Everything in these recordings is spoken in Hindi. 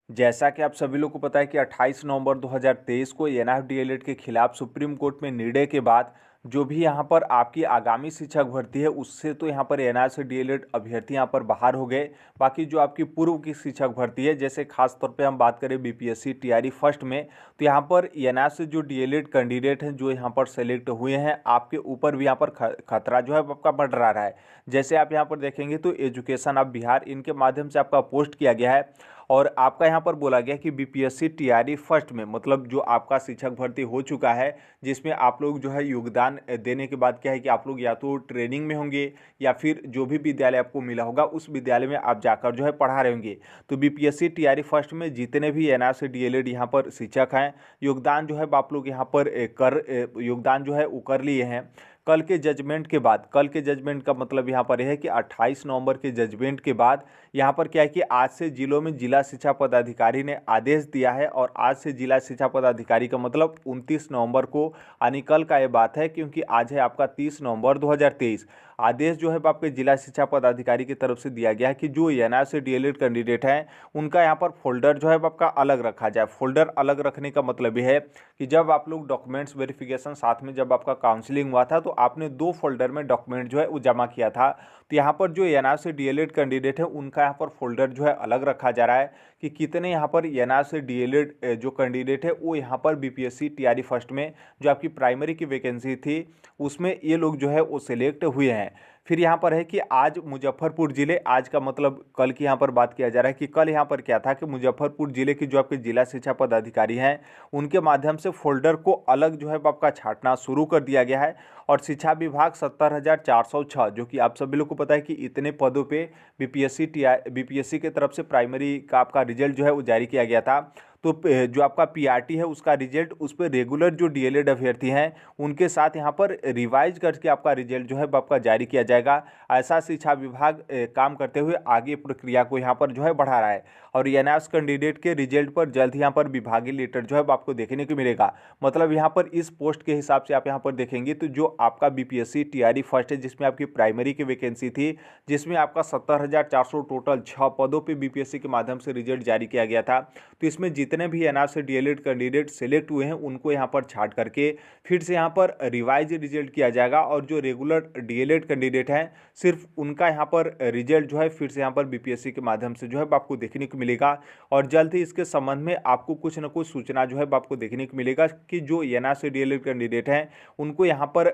जैसा कि आप सभी लोग को पता है कि 28 नवंबर 2023 को एनआईएफ डीएलएड के खिलाफ सुप्रीम कोर्ट में निर्णय के बाद जो भी यहाँ पर आपकी आगामी शिक्षक भर्ती है उससे तो यहाँ पर एनआईएफ से डीएलएड अभ्यर्थी यहाँ पर बाहर हो गए। बाकी जो आपकी पूर्व की शिक्षक भर्ती है, जैसे खास तौर पे हम बात करें बीपीएससी टीआरई फर्स्ट में, तो यहाँ पर एनआईएफ से जो डीएलएड कैंडिडेट हैं जो यहाँ पर सेलेक्ट हुए हैं, आपके ऊपर भी यहाँ पर खतरा जो है आपका बढ़ रहा है। जैसे आप यहाँ पर देखेंगे तो एजुकेशन ऑफ बिहार, इनके माध्यम से आपका पोस्ट किया गया है और आपका यहाँ पर बोला गया कि बीपीएससी टीआरई फर्स्ट में, मतलब जो आपका शिक्षक भर्ती हो चुका है, जिसमें आप लोग जो है योगदान देने के बाद क्या है कि आप लोग या तो ट्रेनिंग में होंगे या फिर जो भी विद्यालय आपको मिला होगा उस विद्यालय में आप जाकर जो है पढ़ा रहे होंगे। तो बीपीएससी टीआरई फर्स्ट में जितने भी एनआर से डीएलएड यहाँ पर शिक्षक हैं, योगदान जो है आप लोग यहाँ पर योगदान जो है वो कर लिए हैं। कल के जजमेंट के बाद, कल के जजमेंट का मतलब यहाँ पर यह है कि 28 नवंबर के जजमेंट के बाद यहाँ पर क्या है कि आज से जिलों में जिला शिक्षा पदाधिकारी ने आदेश दिया है, और आज से जिला शिक्षा पदाधिकारी का मतलब 29 नवंबर को, यानी कल का ये बात है, क्योंकि आज है आपका 30 नवंबर 2023। आदेश जो है आपके जिला शिक्षा पदाधिकारी की तरफ से दिया गया है कि जो एनआर से डीएलएड कैंडिडेट हैं उनका यहाँ पर फोल्डर जो है आपका अलग रखा जाए। फोल्डर अलग रखने का मतलब यह है कि जब आप लोग डॉक्यूमेंट्स वेरिफिकेशन साथ में जब आपका काउंसलिंग हुआ था तो आपने 2 फोल्डर में डॉक्यूमेंट जो है वो जमा किया था। तो यहाँ पर जो एनआर से डीएलएड कैंडिडेट है उनका यहाँ पर फोल्डर जो है अलग रखा जा रहा है कि कितने यहाँ पर एनआर से डीएलएड जो कैंडिडेट है वो यहाँ पर बीपीएससी टीआरई फर्स्ट में जो आपकी प्राइमरी की वैकेंसी थी उसमें ये लोग जो है वो सिलेक्ट हुए हैं। फिर यहाँ पर है कि आज मुजफ्फरपुर जिले, आज का मतलब कल की यहाँ पर बात किया जा रहा है कि कल यहाँ पर क्या था कि मुजफ्फरपुर जिले की जो आपके जिला शिक्षा पदाधिकारी हैं उनके माध्यम से फोल्डर को अलग जो है आपका छांटना शुरू कर दिया गया है। और शिक्षा विभाग 70,406, जो कि आप सभी लोग को पता है कि इतने पदों पे बीपीएससी की तरफ से प्राइमरी का आपका रिजल्ट जो है वो जारी किया गया था। तो जो आपका पीआरटी है उसका रिजल्ट, उस पर रेगुलर जो डीएलएड अभ्यर्थी हैं उनके साथ यहाँ पर रिवाइज करके आपका रिजल्ट जो है आपका जारी किया जाएगा। ऐसा शिक्षा विभाग काम करते हुए आगे प्रक्रिया को यहाँ पर जो है बढ़ा रहा है। और एनआईएफ कैंडिडेट के रिजल्ट पर जल्द ही यहाँ पर विभागीय लेटर जो है आपको देखने को मिलेगा। मतलब यहाँ पर इस पोस्ट के हिसाब से आप यहाँ पर देखेंगे तो जो आपका बीपीएससी टीआरई फर्स्ट है जिसमें आपकी प्राइमरी की वैकेंसी थी, जिसमें आपका 70,400 टोटल 6 पदों पे बीपीएससी के माध्यम से रिजल्ट जारी किया गया था। तो इसमें जितने भी एनआर से डीएलएड कैंडिडेट सेलेक्ट हुए हैं उनको यहाँ पर छांट करके फिर से यहाँ पर रिवाइज रिजल्ट किया जाएगा। और जो रेगुलर डीएलएड कैंडिडेट हैं सिर्फ उनका यहाँ पर रिजल्ट जो है फिर से यहाँ पर बीपीएससी के माध्यम से जो है आपको देखने को मिलेगा। और जल्द ही इसके संबंध में आपको कुछ न कुछ सूचना जो है आपको देखने को मिलेगा कि जो एनआर से डीएलएड कैंडिडेट हैं उनको यहाँ पर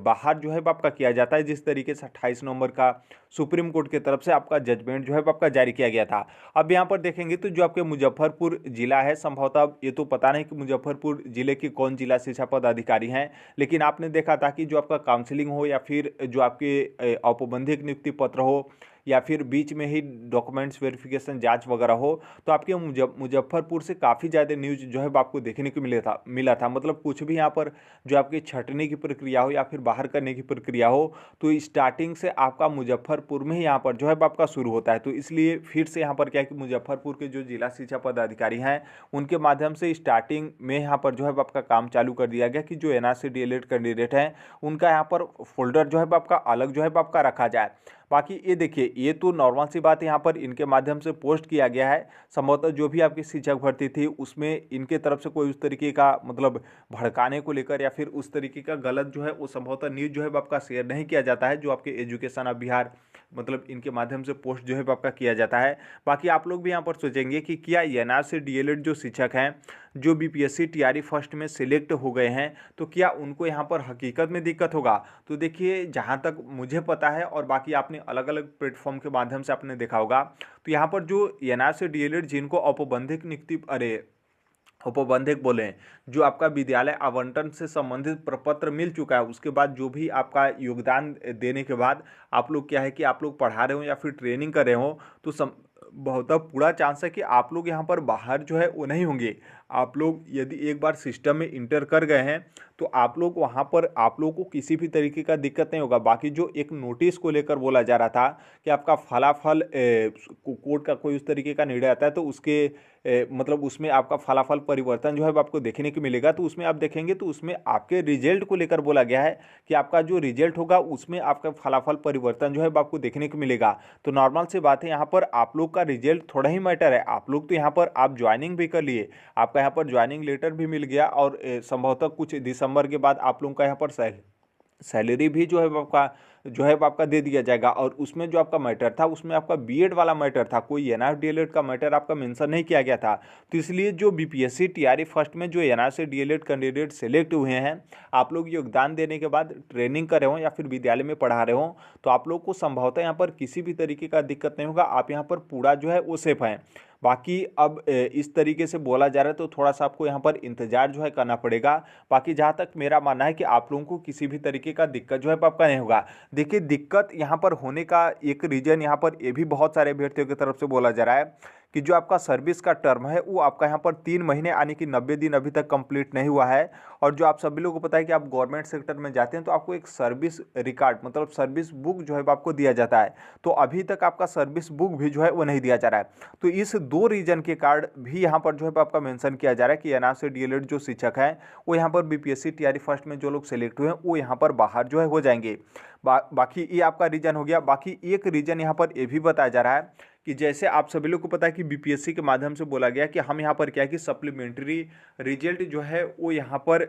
बाहर जो है आपका किया जाता है, जिस तरीके से 28 नवंबर का सुप्रीम कोर्ट की तरफ से आपका जजमेंट जो है आपका जारी किया गया था। अब यहाँ पर देखेंगे तो जो आपके मुजफ्फरपुर जिला है, संभवतः ये तो पता नहीं कि मुजफ्फरपुर जिले के कौन जिला शिक्षा पदाधिकारी हैं, लेकिन आपने देखा था कि जो आपका काउंसलिंग हो या फिर जो आपके औपबंधिक नियुक्ति पत्र हो या फिर बीच में ही डॉक्यूमेंट्स वेरिफिकेशन जांच वगैरह हो, तो आपके मुजफ्फरपुर से काफ़ी ज़्यादा न्यूज जो है आपको देखने को मिला था। मतलब कुछ भी यहाँ पर जो आपकी छंटनी की प्रक्रिया हो या फिर बाहर करने की प्रक्रिया हो तो स्टार्टिंग से आपका मुजफ्फरपुर में ही यहाँ पर जो है आपका शुरू होता है। तो इसलिए फिर से यहाँ पर क्या है कि मुजफ्फरपुर के जो जिला शिक्षा पदाधिकारी हैं उनके माध्यम से स्टार्टिंग में यहाँ पर जो है आपका काम चालू कर दिया गया कि जो एनआर से डीएलएड कैंडिडेट हैं उनका यहाँ पर फोल्डर जो है आपका अलग जो है आपका रखा जाए। बाकी ये देखिए, ये तो नॉर्मल सी बात यहाँ पर इनके माध्यम से पोस्ट किया गया है। संभवतः जो भी आपकी शिक्षक भर्ती थी उसमें इनके तरफ से कोई उस तरीके का मतलब भड़काने को लेकर या फिर उस तरीके का गलत जो है वो संभवतः न्यूज़ जो है आपका शेयर नहीं किया जाता है, जो आपके एजुकेशन ऑफ बिहार मतलब इनके माध्यम से पोस्ट जो है आपका किया जाता है। बाकी आप लोग भी यहाँ पर सोचेंगे कि क्या एनआर से डीएलएड जो शिक्षक हैं जो बीपीएससी टीआरई फर्स्ट में सिलेक्ट हो गए हैं तो क्या उनको यहाँ पर हकीकत में दिक्कत होगा? तो देखिए, जहाँ तक मुझे पता है और बाकी आपने अलग अलग प्लेटफॉर्म के माध्यम से आपने देखा होगा, तो यहाँ पर जो एनआर से डीएलएड जिनको औपबंधिक नियुक्ति औपबंधिक बोले, जो आपका विद्यालय आवंटन से संबंधित प्रपत्र मिल चुका है, उसके बाद जो भी आपका योगदान देने के बाद आप लोग क्या है कि आप लोग पढ़ा रहे हो या फिर ट्रेनिंग कर रहे हो, तो बहुत पूरा चांस है कि आप लोग यहाँ पर बाहर जो है वो नहीं होंगे। आप लोग यदि एक बार सिस्टम में इंटर कर गए हैं तो आप लोग वहाँ पर आप लोग को किसी भी तरीके का दिक्कत नहीं होगा। बाकी जो एक नोटिस को लेकर बोला जा रहा था कि आपका फलाफल कोर्ट का कोई उस तरीके का निर्णय आता है तो उसके मतलब उसमें आपका फलाफल परिवर्तन जो है वो आपको देखने को मिलेगा। तो उसमें आप देखेंगे तो उसमें आपके रिजल्ट को लेकर बोला गया है कि आपका जो रिजल्ट होगा उसमें आपका फलाफल परिवर्तन जो है वो आपको देखने को मिलेगा। तो नॉर्मल सी बात है, यहाँ पर आप लोग का रिजल्ट थोड़ा ही मैटर है। आप लोग तो यहाँ पर आप ज्वाइनिंग भी कर लिए, आपका यहाँ पर ज्वाइनिंग लेटर भी मिल गया और संभवतः कुछ दिसंबर के बाद आप लोगों का यहाँ पर सैलरी भी जो है वो आपका दे दिया जाएगा। और उसमें जो आपका मैटर था उसमें आपका बीएड वाला मैटर था, कोई एनआईएफ डीएलएड का मैटर आपका मेंशन नहीं किया गया था। तो इसलिए जो बीपीएससी टीआरई फर्स्ट में जो एनआईएफ से डीएलएड कैंडिडेट सेलेक्ट हुए हैं, आप लोग योगदान देने के बाद ट्रेनिंग कर रहे हो या फिर विद्यालय में पढ़ा रहे हो, तो आप लोग को संभवतः यहाँ पर किसी भी तरीके का दिक्कत नहीं होगा। आप यहाँ पर पूरा जो है वो सेफ है। बाकी अब इस तरीके से बोला जा रहा है तो थोड़ा सा आपको यहाँ पर इंतजार जो है करना पड़ेगा। बाकी जहाँ तक मेरा मानना है कि आप लोगों को किसी भी तरीके का दिक्कत जो है आपका नहीं होगा। देखिए, दिक्कत यहाँ पर होने का एक रीजन यहाँ पर ये भी बहुत सारे अभ्यर्थियों की तरफ से बोला जा रहा है कि जो आपका सर्विस का टर्म है वो आपका यहाँ पर 3 महीने यानी कि 90 दिन अभी तक कंप्लीट नहीं हुआ है। और जो आप सभी लोगों को पता है कि आप गवर्नमेंट सेक्टर में जाते हैं तो आपको एक सर्विस रिकॉर्ड मतलब सर्विस बुक जो है वो आपको दिया जाता है। तो अभी तक आपका सर्विस बुक भी जो है वो नहीं दिया जा रहा है। तो इस 2 रीजन के कारण भी यहाँ पर जो है आपका मेंशन किया जा रहा है कि एनआर से डीएलएड जो शिक्षक हैं वो यहाँ पर बीपीएससी टीआरई फर्स्ट में जो लोग सेलेक्ट हुए हैं वो यहाँ पर बाहर जो है हो जाएंगे। बाकी ये आपका रीजन हो गया। बाकी एक रीजन यहाँ पर ये भी बताया जा रहा है कि जैसे आप सभी लोग को पता है कि बीपीएससी के माध्यम से बोला गया कि हम यहाँ पर क्या है कि सप्लीमेंट्री रिजल्ट जो है वो यहाँ पर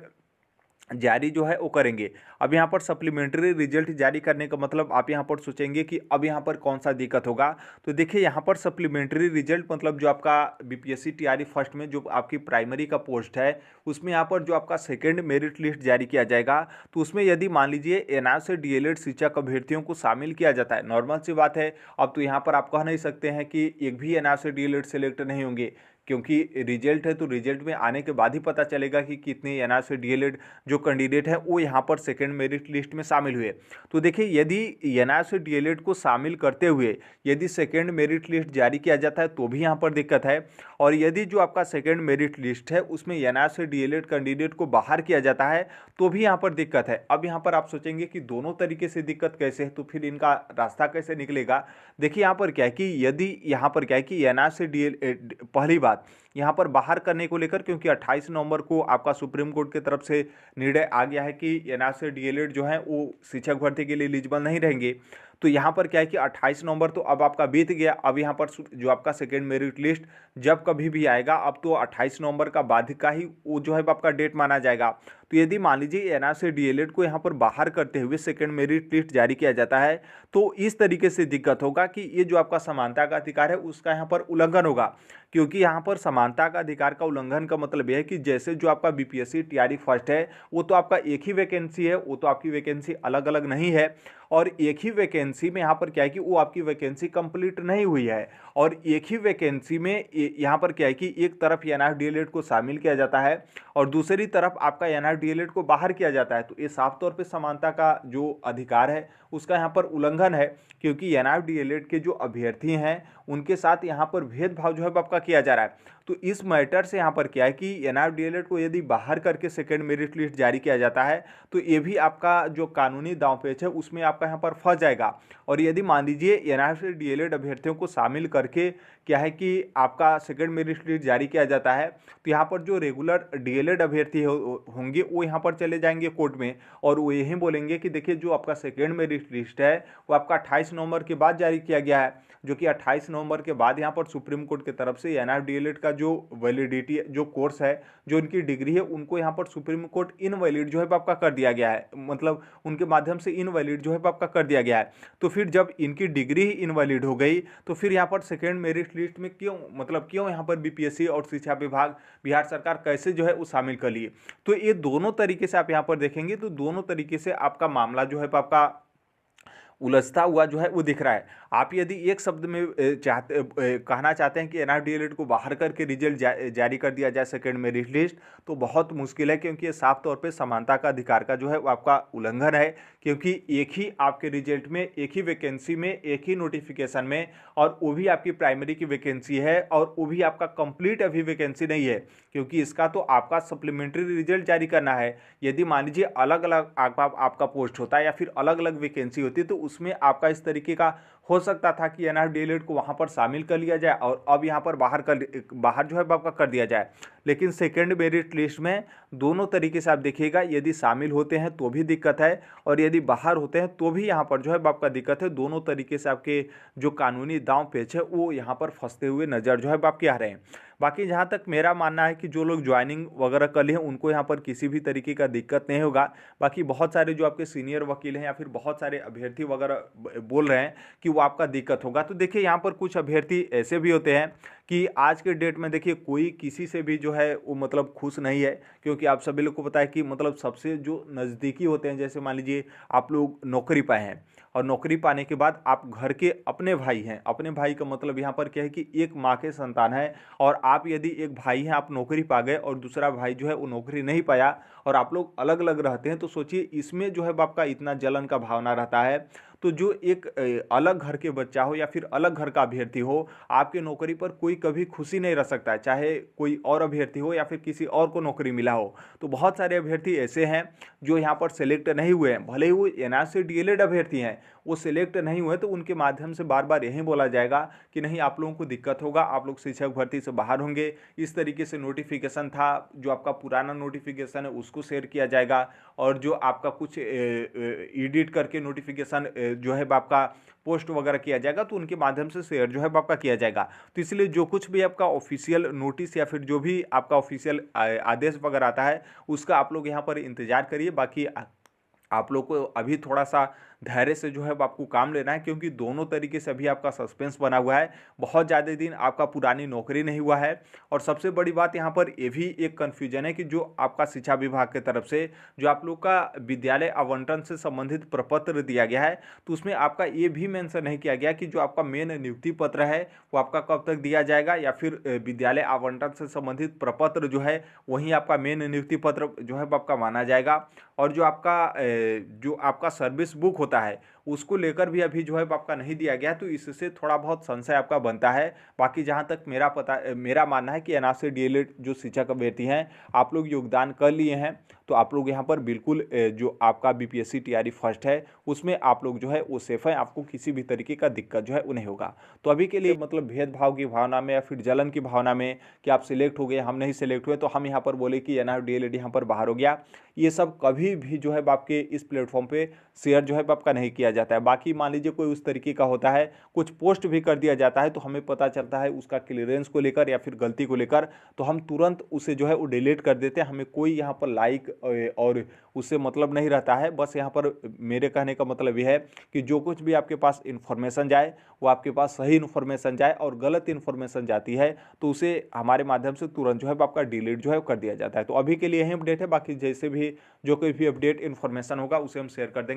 जारी जो है वो करेंगे। अब यहाँ पर सप्लीमेंट्री रिजल्ट जारी करने का मतलब आप यहाँ पर सोचेंगे कि अब यहाँ पर कौन सा दिक्कत होगा। तो देखिए, यहाँ पर सप्लीमेंट्री रिजल्ट मतलब जो आपका बीपीएससी टीआरई फर्स्ट में जो आपकी प्राइमरी का पोस्ट है उसमें यहाँ पर जो आपका सेकंड मेरिट लिस्ट जारी किया जाएगा तो उसमें यदि मान लीजिए एनआर से डीएलएड शिक्षक अभ्यर्थियों को शामिल किया जाता है, नॉर्मल सी बात है। अब तो यहाँ पर आप कह नहीं सकते हैं कि एक भी एनआर से डीएलएड सेलेक्ट नहीं होंगे, क्योंकि रिजल्ट है तो रिजल्ट में आने के बाद ही पता चलेगा कि कितने एनआर से डीएलएड जो कैंडिडेट है वो यहाँ पर सेकंड मेरिट लिस्ट में शामिल हुए। तो देखिए, यदि एनआर से डीएलएड को शामिल करते हुए यदि सेकंड मेरिट लिस्ट जारी किया जाता है तो भी यहाँ पर दिक्कत है। और यदि जो आपका सेकंड मेरिट लिस्ट है उसमें एनआर से डीएलएड कैंडिडेट को बाहर किया जाता है तो भी यहाँ पर दिक्कत है। अब यहाँ पर आप सोचेंगे कि दोनों तरीके से दिक्कत कैसे है, तो फिर इनका रास्ता कैसे निकलेगा। देखिए, यहाँ पर क्या है कि यदि यहाँ पर क्या है कि एनआर से डीएलएड पहली बात यहाँ पर बाहर करने को लेकर, क्योंकि 28 नवंबर को आपका सुप्रीम कोर्ट की तरफ से निर्णय आ गया है कि एनआर से डीएलएड जो है वो शिक्षक भर्ती के लिए एलिजिबल नहीं रहेंगे। तो यहाँ पर क्या है कि 28 नवंबर तो अब आपका बीत गया। अब यहाँ पर जो आपका सेकेंड मेरिट लिस्ट जब कभी भी आएगा अब तो 28 नवंबर का बाद का ही वो जो है आपका डेट माना जाएगा। तो यदि मान लीजिए एनआर से डीएलएड को यहाँ पर बाहर करते हुए सेकेंड मेरिट लिस्ट जारी किया जाता है तो इस तरीके से दिक्कत होगा कि ये जो आपका समानता का अधिकार है उसका यहाँ पर उल्लंघन होगा। क्योंकि यहाँ पर समानता का अधिकार का उल्लंघन का मतलब यह है कि जैसे जो आपका बीपीएससी टीआरई फर्स्ट है वो तो आपका एक ही वैकेंसी है, वो तो आपकी वैकेंसी अलग अलग नहीं है। और एक ही वैकेंसी में यहाँ पर क्या है कि वो आपकी वैकेंसी कंप्लीट नहीं हुई है और एक ही वैकेंसी में यहाँ पर क्या है कि एक तरफ एनआर डीएलएड को शामिल किया जाता है और दूसरी तरफ आपका एनआर डीएलएड को बाहर किया जाता है। तो ये साफ तौर पे समानता का जो अधिकार है उसका यहाँ पर उल्लंघन है, क्योंकि एनआर डीएलएड के जो अभ्यर्थी हैं उनके साथ यहाँ पर भेदभाव जो है आपका किया जा रहा है। तो इस मैटर से यहाँ पर क्या है कि एनआर डीएलएड को यदि बाहर करके सेकेंड मेरिट लिस्ट जारी किया जाता है तो ये भी आपका जो कानूनी दांवपेच है उसमें आपका यहाँ पर फंस जाएगा। और यदि मान लीजिए एनआर से डीएलएड अभ्यर्थियों को शामिल करके क्या है कि आपका सेकेंड मेरिट लिस्ट जारी किया जाता है तो यहाँ पर जो रेगुलर डीएलएड अभ्यर्थी होंगे वो यहाँ पर चले जाएंगे कोर्ट में और वो यही बोलेंगे कि देखिए जो आपका सेकेंड मेरिट लिस्ट है वो आपका 28 नवंबर के बाद जारी किया गया है, जो कि 28 नवंबर के बाद यहाँ पर सुप्रीम कोर्ट की तरफ से एनआर डीएलएड का जो वैलिडिटी जो कोर्स है जो उनकी डिग्री है उनको यहाँ पर सुप्रीम कोर्ट इनवैलिड जो है आपका कर दिया गया है, मतलब उनके माध्यम से इनवैलिड जो है आपका कर दिया गया है। तो फिर जब इनकी डिग्री ही इनवैलिड हो गई तो फिर यहाँ पर सेकेंड मेरिट लिस्ट में क्यों यहाँ पर बीपीएससी और शिक्षा विभाग बिहार सरकार कैसे जो है वो शामिल कर लिए। तो ये दोनों तरीके से आप यहाँ पर देखेंगे तो दोनों तरीके से आपका मामला जो है आपका उलझता हुआ जो है वो दिख रहा है। आप यदि एक शब्द में कहना चाहते हैं कि एनआर डीएलएड को बाहर करके रिजल्ट जारी कर दिया जाए सेकेंड मेरिट लिस्ट तो बहुत मुश्किल है, क्योंकि ये साफ तौर पे समानता का अधिकार का जो है वो आपका उल्लंघन है। क्योंकि एक ही आपके रिजल्ट में, एक ही वैकेंसी में, एक ही नोटिफिकेशन में, और वो भी आपकी प्राइमरी की वैकेंसी है, और वो भी आपका कंप्लीट अभी वैकेंसी नहीं है, क्योंकि इसका तो आपका सप्लीमेंट्री रिजल्ट जारी करना है। यदि मान लीजिए अलग अलग आपका पोस्ट होता है या फिर अलग अलग वैकेंसी होती है, तो उसमें आपका इस तरीके का हो सकता था कि एनआर डीएलएड को वहां पर शामिल कर लिया जाए और अब यहां पर बाहर जो है आपका कर दिया जाए। लेकिन सेकेंड मेरिट लिस्ट में दोनों तरीके से आप देखिएगा, यदि शामिल होते हैं तो भी दिक्कत है, और यदि बाहर होते हैं तो भी यहाँ पर जो है आपका दिक्कत है। दोनों तरीके से आपके जो कानूनी दांव पेच है वो यहाँ पर फंसते हुए नजर जो है आपके आ रहे हैं। बाकी जहाँ तक मेरा मानना है कि जो लोग ज्वाइनिंग वगैरह कर लिए हैं उनको यहाँ पर किसी भी तरीके का दिक्कत नहीं होगा। बाकी बहुत सारे जो आपके सीनियर वकील हैं या फिर बहुत सारे अभ्यर्थी वगैरह बोल रहे हैं कि वो आपका दिक्कत होगा, तो देखिए यहाँ पर कुछ अभ्यर्थी ऐसे भी होते हैं कि आज के डेट में देखिए कोई किसी से भी जो है वो मतलब खुश नहीं है, क्योंकि आप सभी लोग को पता है कि मतलब सबसे जो नज़दीकी होते हैं, जैसे मान लीजिए आप लोग नौकरी पाए हैं और नौकरी पाने के बाद आप घर के अपने भाई हैं, अपने भाई का मतलब यहाँ पर क्या है कि एक माँ के संतान है, और आप यदि एक भाई हैं, आप नौकरी पा गए और दूसरा भाई जो है वो नौकरी नहीं पाया और आप लोग अलग अलग रहते हैं, तो सोचिए इसमें जो है आपका इतना जलन का भावना रहता है। तो जो एक अलग घर के बच्चा हो या फिर अलग घर का अभ्यर्थी हो, आपके नौकरी पर कोई कभी खुशी नहीं रह सकता है, चाहे कोई और अभ्यर्थी हो या फिर किसी और को नौकरी मिला हो। तो बहुत सारे अभ्यर्थी ऐसे हैं जो यहाँ पर सेलेक्ट नहीं हुए हैं, भले ही वो एनआर से डीएलएड अभ्यर्थी हैं, वो सिलेक्ट नहीं हुए, तो उनके माध्यम से बार बार यही बोला जाएगा कि नहीं, आप लोगों को दिक्कत होगा, आप लोग शिक्षक भर्ती से बाहर होंगे। इस तरीके से नोटिफिकेशन था, जो आपका पुराना नोटिफिकेशन है उसको शेयर किया जाएगा, और जो आपका कुछ एडिट करके नोटिफिकेशन जो है आपका पोस्ट वगैरह किया जाएगा, तो उनके माध्यम से शेयर जो है आपका किया जाएगा। तो इसलिए जो कुछ भी आपका ऑफिशियल नोटिस या फिर जो भी आपका ऑफिशियल आदेश वगैरह आता है उसका आप लोग यहाँ पर इंतजार करिए। बाकी आप लोग को अभी थोड़ा सा धैर्य से जो है वो आपको काम लेना है, क्योंकि दोनों तरीके से अभी आपका सस्पेंस बना हुआ है, बहुत ज़्यादा दिन आपका पुरानी नौकरी नहीं हुआ है। और सबसे बड़ी बात यहाँ पर ये भी एक कन्फ्यूजन है कि जो आपका शिक्षा विभाग की तरफ से जो आप लोग का विद्यालय आवंटन से संबंधित प्रपत्र दिया गया है, तो उसमें आपका ये भी मेंशन नहीं किया गया कि जो आपका मेन नियुक्ति पत्र है वो आपका कब तक दिया जाएगा, या फिर विद्यालय आवंटन से संबंधित प्रपत्र जो है वहीं आपका मेन नियुक्ति पत्र जो है आपका माना जाएगा। और जो आपका सर्विस बुक होता है उसको लेकर भी अभी जो है आपका नहीं दिया गया, तो इससे थोड़ा बहुत संशय आपका बनता है। बाकी जहाँ तक मेरा मानना है कि एनआर से डीएलएड जो शिक्षक अभ्यर्थी हैं, आप लोग योगदान कर लिए हैं, तो आप लोग यहाँ पर बिल्कुल जो आपका बीपीएससी टीआरई फर्स्ट है उसमें आप लोग जो है वो सेफ है, आपको किसी भी तरीके का दिक्कत जो है वो नहीं होगा। तो अभी के लिए मतलब भेदभाव की भावना में या फिर जलन की भावना में कि आप सिलेक्ट हो गए, हम नहीं सिलेक्ट हुए, तो हम यहाँ पर बोले कि एनआर डीएलएड यहाँ पर बाहर हो गया, ये सब कभी भी जो है आपके इस प्लेटफॉर्म पे शेयर जो है आपका नहीं किया जाता है। बाकी मान लीजिए कोई उस तरीके का होता है, कुछ पोस्ट भी कर दिया जाता है, तो हमें पता चलता है उसका क्लियरेंस को लेकर या फिर गलती को लेकर, तो हम तुरंत उसे जो है वो डिलीट कर देते हैं। हमें कोई यहाँ पर लाइक और उससे मतलब नहीं रहता है। बस यहाँ पर मेरे कहने का मतलब यह है कि जो कुछ भी आपके पास इन्फॉर्मेशन जाए वो आपके पास सही इन्फॉर्मेशन जाए, और गलत इन्फॉर्मेशन जाती है तो उसे हमारे माध्यम से तुरंत जो है आपका डिलीट जो है कर दिया जाता है। तो अभी के लिए यही अपडेट है, बाकी जैसे भी जो कोई भी अपडेट इन्फॉर्मेशन होगा उसे हम शेयर कर देंगे।